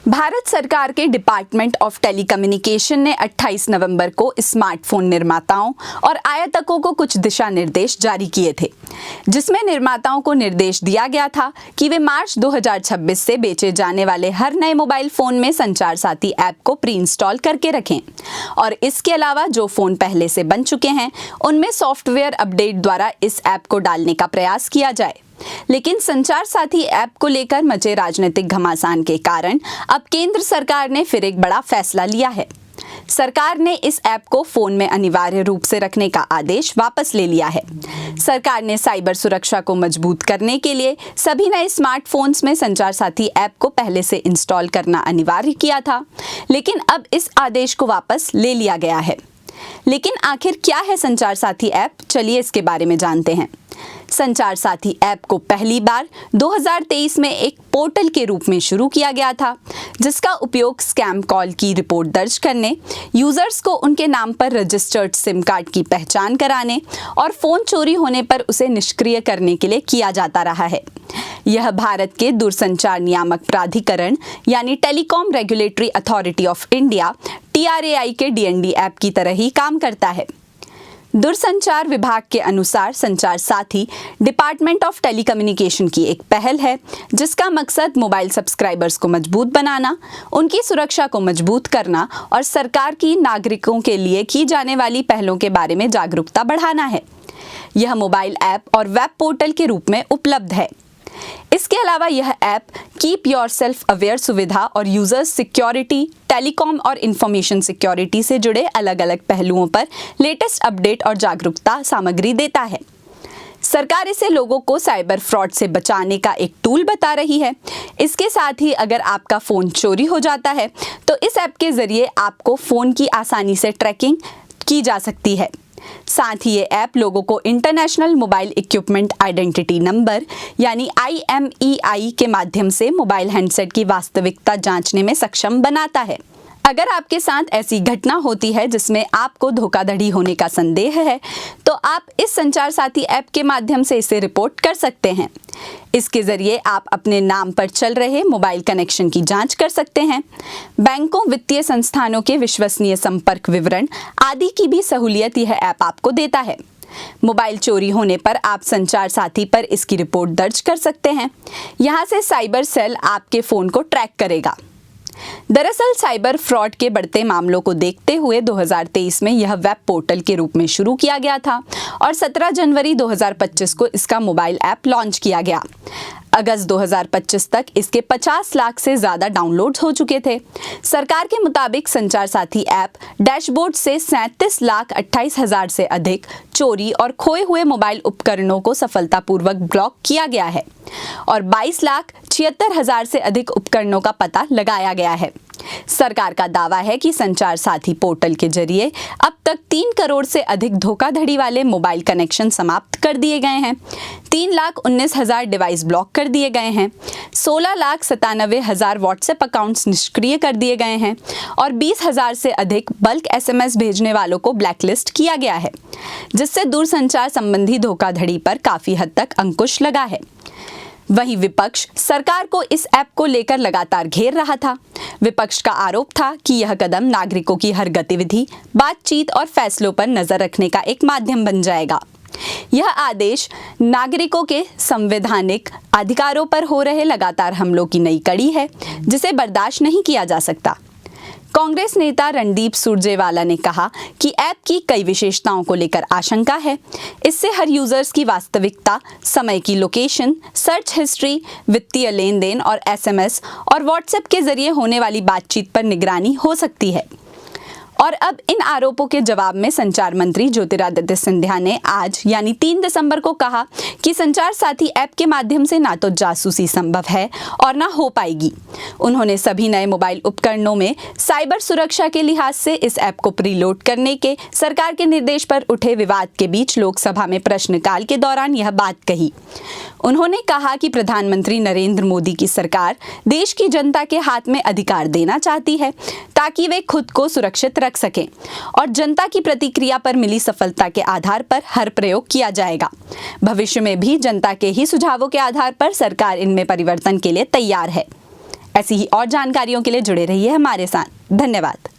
भारत सरकार के department of telecommunication ने 28 नवंबर को स्मार्टफोन निर्माताओं और आयातकों को कुछ दिशा निर्देश जारी किए थे, जिसमें निर्माताओं को निर्देश दिया गया था कि वे मार्च 2026 से बेचे जाने वाले हर नए मोबाइल फोन में संचार साथी ऐप को प्री इंस्टॉल करके रखें और इसके अलावा जो फोन पहले से बन चुके हैं उनमें सॉफ्टवेयर अपडेट द्वारा इस ऐप को डालने का प्रयास किया जाए। लेकिन संचार साथी ऐप को लेकर मचे राजनीतिक घमासान के कारण अब केंद्र सरकार ने फिर एक बड़ा फैसला लिया है। सरकार ने इस ऐप को फोन में अनिवार्य रूप से रखने का आदेश वापस ले लिया है। सरकार ने साइबर सुरक्षा को मजबूत करने के लिए सभी नए स्मार्टफोन्स में संचार साथी ऐप को पहले से इंस्टॉल करना अनिवार्य किया था, लेकिन अब इस आदेश को वापस ले लिया गया है। लेकिन आखिर क्या है संचार साथी ऐप? चलिए इसके बारे में जानते हैं। संचार साथी ऐप को पहली बार 2023 में एक पोर्टल के रूप में शुरू किया गया था, जिसका उपयोग स्कैम कॉल की रिपोर्ट दर्ज करने, यूजर्स को उनके नाम पर रजिस्टर्ड सिम कार्ड की पहचान कराने और फोन चोरी होने पर उसे निष्क्रिय करने के लिए किया जाता रहा है। यह भारत के दूरसंचार नियामक प्राधिकरण यानी telecom regulatory authority of India TRAI के DND ऐप की तरह ही काम करता है। दूरसंचार विभाग के अनुसार संचार साथी डिपार्टमेंट ऑफ टेलीकम्युनिकेशन की एक पहल है, जिसका मकसद मोबाइल सब्सक्राइबर्स को मजबूत बनाना, उनकी सुरक्षा को मजबूत करना और सरकार की नागरिकों के लिए की जाने वाली पहलों के बारे में जागरूकता बढ़ाना है। यह मोबाइल ऐप और वेब पोर्टल के रूप में उपलब्ध है। इसके अलावा यह ऐप कीप योरसेल्फ अवेयर सुविधा और यूजर्स सिक्योरिटी, टेलीकॉम और इंफॉर्मेशन सिक्योरिटी से जुड़े अलग अलग पहलुओं पर लेटेस्ट अपडेट और जागरूकता सामग्री देता है। सरकार इसे लोगों को साइबर फ्रॉड से बचाने का एक टूल बता रही है। इसके साथ ही अगर आपका फ़ोन चोरी हो जाता है तो इस ऐप के ज़रिए आपको फ़ोन की आसानी से ट्रैकिंग की जा सकती है। साथ ही ये ऐप लोगों को international mobile equipment identity number यानी IMEI के माध्यम से मोबाइल हैंडसेट की वास्तविकता जांचने में सक्षम बनाता है। अगर आपके साथ ऐसी घटना होती है जिसमें आपको धोखाधड़ी होने का संदेह है, तो आप इस संचार साथी ऐप के माध्यम से इसे रिपोर्ट कर सकते हैं। इसके ज़रिए आप अपने नाम पर चल रहे मोबाइल कनेक्शन की जांच कर सकते हैं। बैंकों, वित्तीय संस्थानों के विश्वसनीय संपर्क विवरण आदि की भी सहूलियत यह ऐप आपको देता है। मोबाइल चोरी होने पर आप संचार साथी पर इसकी रिपोर्ट दर्ज कर सकते हैं। यहाँ से साइबर सेल आपके फ़ोन को ट्रैक करेगा। दरअसल साइबर फ्रॉड के बढ़ते मामलों को देखते हुए 2023 में यह वेब पोर्टल के रूप में शुरू किया गया था और 17 जनवरी 2025 को इसका मोबाइल ऐप लॉन्च किया गया। अगस्त 2025 तक इसके 50 लाख से ज़्यादा डाउनलोड्स हो चुके थे। सरकार के मुताबिक संचार साथी ऐप डैशबोर्ड से 37,28,000 से अधिक चोरी और खोए हुए मोबाइल उपकरणों को सफलतापूर्वक ब्लॉक किया गया है और 22,76,000 से अधिक उपकरणों का पता लगाया गया है। सरकार का दावा है कि संचार साथी पोर्टल के जरिए अब तक 3 करोड़ से अधिक धोखाधड़ी वाले मोबाइल कनेक्शन समाप्त कर दिए गए हैं, 3,19,000 डिवाइस ब्लॉक कर दिए गए हैं, 16,97,000 व्हाट्सएप अकाउंट्स निष्क्रिय कर दिए गए हैं और 20,000 से अधिक बल्क SMS भेजने वालों को ब्लैकलिस्ट किया गया है, जिससे दूरसंचार संबंधी धोखाधड़ी पर काफ़ी हद तक अंकुश लगा है। वहीं विपक्ष सरकार को इस ऐप को लेकर लगातार घेर रहा था। विपक्ष का आरोप था कि यह कदम नागरिकों की हर गतिविधि, बातचीत और फैसलों पर नजर रखने का एक माध्यम बन जाएगा। यह आदेश नागरिकों के संवैधानिक अधिकारों पर हो रहे लगातार हमलों की नई कड़ी है, जिसे बर्दाश्त नहीं किया जा सकता। कांग्रेस नेता रणदीप सुरजेवाला ने कहा कि ऐप की कई विशेषताओं को लेकर आशंका है। इससे हर यूजर्स की वास्तविकता, समय की लोकेशन, सर्च हिस्ट्री, वित्तीय लेन देन और SMS और व्हाट्सएप के जरिए होने वाली बातचीत पर निगरानी हो सकती है। और अब इन आरोपों के जवाब में संचार मंत्री ज्योतिरादित्य सिंधिया ने आज यानी 3 दिसंबर को कहा कि संचार साथी ऐप के माध्यम से ना तो जासूसी संभव है और ना हो पाएगी। उन्होंने सभी नए मोबाइल उपकरणों में साइबर सुरक्षा के लिहाज से इस ऐप को प्रीलोड करने के सरकार के निर्देश पर उठे विवाद के बीच लोकसभा में प्रश्नकाल के दौरान यह बात कही। उन्होंने कहा कि प्रधानमंत्री नरेंद्र मोदी की सरकार देश की जनता के हाथ में अधिकार देना चाहती है ताकि वे खुद को सुरक्षित रख सकें और जनता की प्रतिक्रिया पर मिली सफलता के आधार पर हर प्रयोग किया जाएगा। भविष्य में भी जनता के ही सुझावों के आधार पर सरकार इनमें परिवर्तन के लिए तैयार है। ऐसी ही और जानकारियों के लिए जुड़े रहिए हमारे साथ। धन्यवाद।